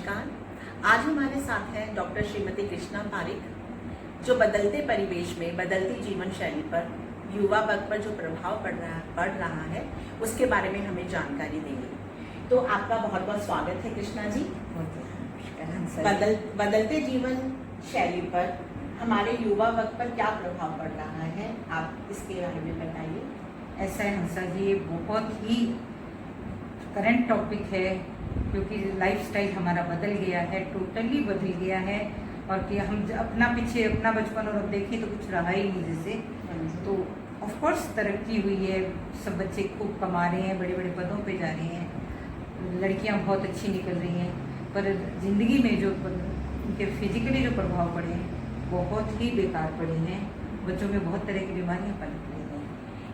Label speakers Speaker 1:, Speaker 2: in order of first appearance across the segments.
Speaker 1: नमस्कार। आज हमारे साथ हैं डॉक्टर श्रीमती कृष्णा पारिक, जो बदलते परिवेश में बदलती जीवन शैली पर युवा वर्ग पर जो प्रभाव पड़ रहा है उसके बारे में हमें जानकारी देंगे। तो आपका बहुत बहुत स्वागत है कृष्णा जी। बदलते जीवन शैली पर हमारे युवा वर्ग पर क्या प्रभाव पड़ रहा है, आप इसके बारे में बताइए।
Speaker 2: ऐसा है हंसा जी, ये बहुत ही करंट टॉपिक है क्योंकि लाइफस्टाइल हमारा बदल गया है, टोटली बदल गया है। और कि हम अपना पीछे अपना बचपन और अब देखें तो कुछ रहा ही नहीं जैसे। तो ऑफ कोर्स तरक्की हुई है, सब बच्चे खूब कमा रहे हैं, बड़े बड़े पदों पे जा रहे हैं, लड़कियां बहुत अच्छी निकल रही हैं, पर ज़िंदगी में जो उनके फिजिकली जो प्रभाव पड़े हैं बहुत ही बेकार पड़े हैं। बच्चों में बहुत तरह की बीमारियाँ पनप रही हैं।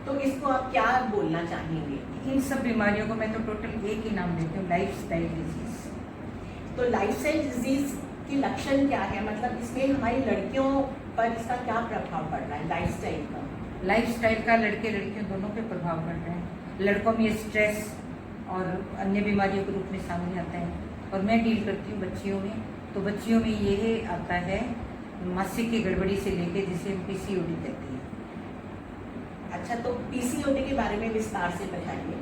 Speaker 1: तो इसको आप क्या बोलना चाहेंगे?
Speaker 2: इन सब बीमारियों को मैं तो टोटल एक ही नाम देती हूँ, लाइफस्टाइल डिजीज।
Speaker 1: तो लाइफस्टाइल डिजीज की लक्षण क्या है, मतलब इसमें हमारी लड़कियों पर इसका क्या प्रभाव पड़ रहा है लाइफस्टाइल का?
Speaker 2: लाइफस्टाइल का लड़के लड़कियों दोनों पे प्रभाव पड़ रहा है। लड़कों में स्ट्रेस और अन्य बीमारियों के रूप में सामने आता है, और मैं डील करती हूँ बच्चियों में। तो बच्चियों में ये आता है मासिक की गड़बड़ी से लेके जिसे हम पीसीओडी कहते हैं।
Speaker 1: अच्छा, तो पीसीओडी के बारे में विस्तार से बताइए।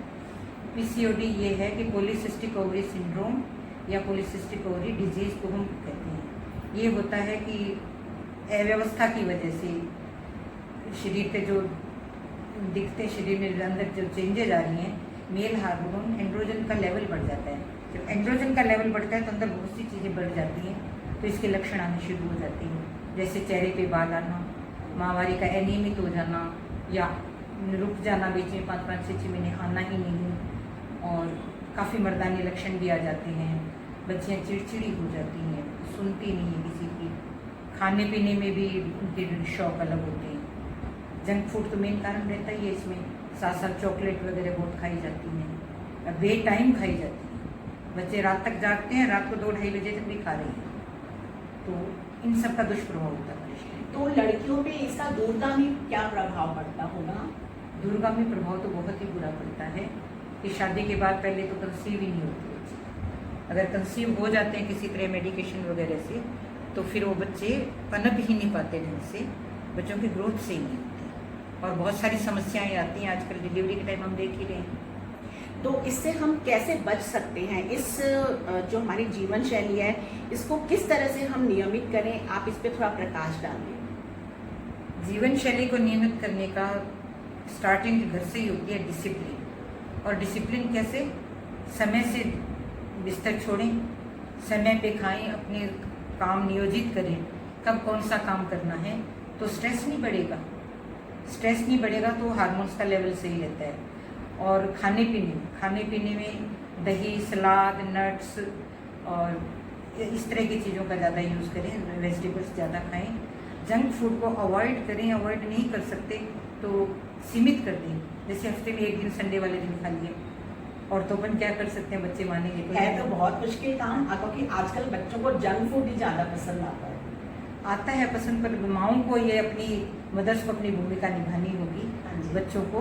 Speaker 2: पीसीओडी ये है कि पॉलीसिस्टिक ओवरी सिंड्रोम या पॉलीसिस्टिक ओवरी डिजीज को हम कहते हैं। ये होता है कि अव्यवस्था की वजह से शरीर पे जो दिखते, शरीर में अंदर जो चेंजेज आ रही हैं, मेल हार्मोन एंड्रोजन का लेवल बढ़ जाता है। जब एंड्रोजन का लेवल बढ़ता है तो अंदर बहुत सी चीज़ें बढ़ जाती हैं, तो इसके लक्षण आने शुरू हो जाते हैं, जैसे चेहरे पे बाल आना, माहवारी का अनियमित हो जाना या रुक जाना, बीच में 5-5, 6-6 महीने आना ही नहीं, और काफ़ी मर्दानी लक्षण भी आ जाते हैं। बच्चियाँ चिड़चिड़ी हो जाती हैं, सुनती नहीं है किसी की। खाने पीने में भी उनके शौक अलग होते हैं। जंक फूड तो मेन कारण रहता ही है इसमें, साथ साथ चॉकलेट वगैरह बहुत खाई जाती हैं, बे टाइम खाई जाती हैं। बच्चे रात तक जागते हैं, रात को 2-2:30 बजे तक भी खा रहे हैं। तो इन सब का दुष्प्रभाव होता है।
Speaker 1: तो लड़कियों पे इसका दूरगामी क्या प्रभाव पड़ता होगा?
Speaker 2: दूरगामी प्रभाव तो बहुत ही बुरा पड़ता है कि शादी के बाद पहले तो कंसीव ही नहीं होती बच्चे। अगर कंसीव हो जाते हैं किसी तरह मेडिकेशन वगैरह से, तो फिर वो बच्चे पनप ही नहीं पाते ढंग से, बच्चों की ग्रोथ से ही नहीं होती, और बहुत सारी समस्याएं आती हैं। आजकल डिलीवरी के टाइम हम देख ही रहे हैं।
Speaker 1: तो इससे हम कैसे बच सकते हैं? इस जो हमारी जीवन शैली है इसको किस तरह से हम नियमित करें, आप इस पे थोड़ा प्रकाश डालिए।
Speaker 2: जीवन शैली को नियमित करने का स्टार्टिंग घर से ही होती है, डिसिप्लिन। और डिसिप्लिन कैसे? समय से बिस्तर छोड़ें, समय पे खाएं, अपने काम नियोजित करें, कब कौन सा काम करना है, तो स्ट्रेस नहीं बढ़ेगा। स्ट्रेस नहीं बढ़ेगा तो हार्मोन्स का लेवल सही रहता है। और खाने पीने में दही, सलाद, नट्स और इस तरह की चीज़ों का ज़्यादा यूज़ करें, वेजिटेबल्स ज़्यादा खाएं। जंक फूड को अवॉइड करें, अवॉइड नहीं कर सकते तो सीमित कर दें, जैसे हफ्ते में एक दिन संडे वाले दिन खा लिए। और तो अपन क्या कर सकते हैं, बच्चे मानेंगे
Speaker 1: है तो बहुत मुश्किल काम, क्योंकि आजकल बच्चों को जंक फूड ही ज़्यादा पसंद आता है पसंद, पर माओं को ये अपनी मदर्स को अपनी भूमिका निभानी होगी। बच्चों को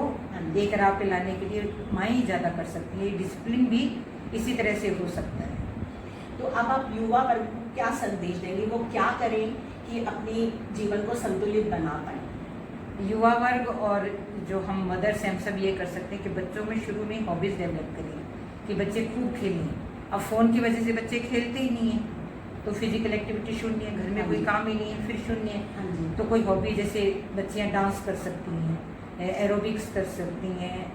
Speaker 1: एक राह पे लाने के लिए माएँ ही ज़्यादा कर सकती है। डिसिप्लिन भी इसी तरह से हो सकता है। तो अब आप युवा वर्ग को क्या संदेश देंगे, वो क्या करें कि अपनी जीवन को संतुलित बना पाए?
Speaker 2: युवा वर्ग और जो हम मदर्स हैं, हम सब ये कर सकते हैं कि बच्चों में शुरू में हॉबीज़ डेवलप करें, कि बच्चे खूब खेलें। अब फ़ोन की वजह से बच्चे खेलते ही नहीं हैं, तो फिजिकल एक्टिविटी शून्य है, घर में कोई काम ही नहीं है, फिर शून्य है। तो कोई हॉबी, जैसे बच्चियाँ डांस कर सकती हैं, एरोबिक्स कर सकती हैं,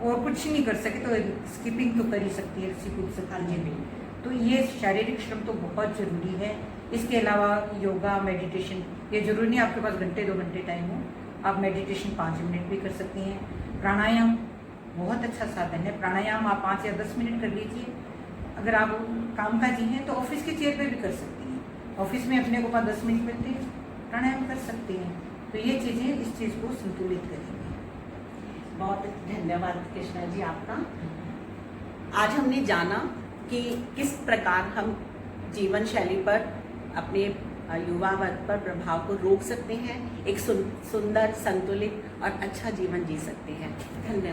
Speaker 2: और कुछ नहीं कर सके तो स्किपिंग तो कर ही सकती है, रस्सी कूद सकती है। तो ये शारीरिक श्रम तो बहुत ज़रूरी है। इसके अलावा योगा, मेडिटेशन, ये ज़रूरी नहीं आपके पास घंटे 2 घंटे टाइम हो, आप मेडिटेशन 5 मिनट भी कर सकती हैं। प्राणायाम बहुत अच्छा साधन है, प्राणायाम आप 5 या 10 मिनट कर लीजिए। अगर आप कामकाजी हैं तो ऑफिस की चेयर पे भी कर सकती हैं, ऑफिस में अपने को 5-10 मिनट मिलते हैं, प्राणायाम कर सकती हैं। तो ये चीज़ें इस चीज़ को संतुलित करेंगी।
Speaker 1: बहुत धन्यवाद कृष्णा जी आपका। आज हमने जाना कि किस प्रकार हम जीवन शैली पर अपने युवा वर्ग पर प्रभाव को रोक सकते हैं, एक सुंदर, संतुलित और अच्छा जीवन जी सकते हैं। धन्यवाद।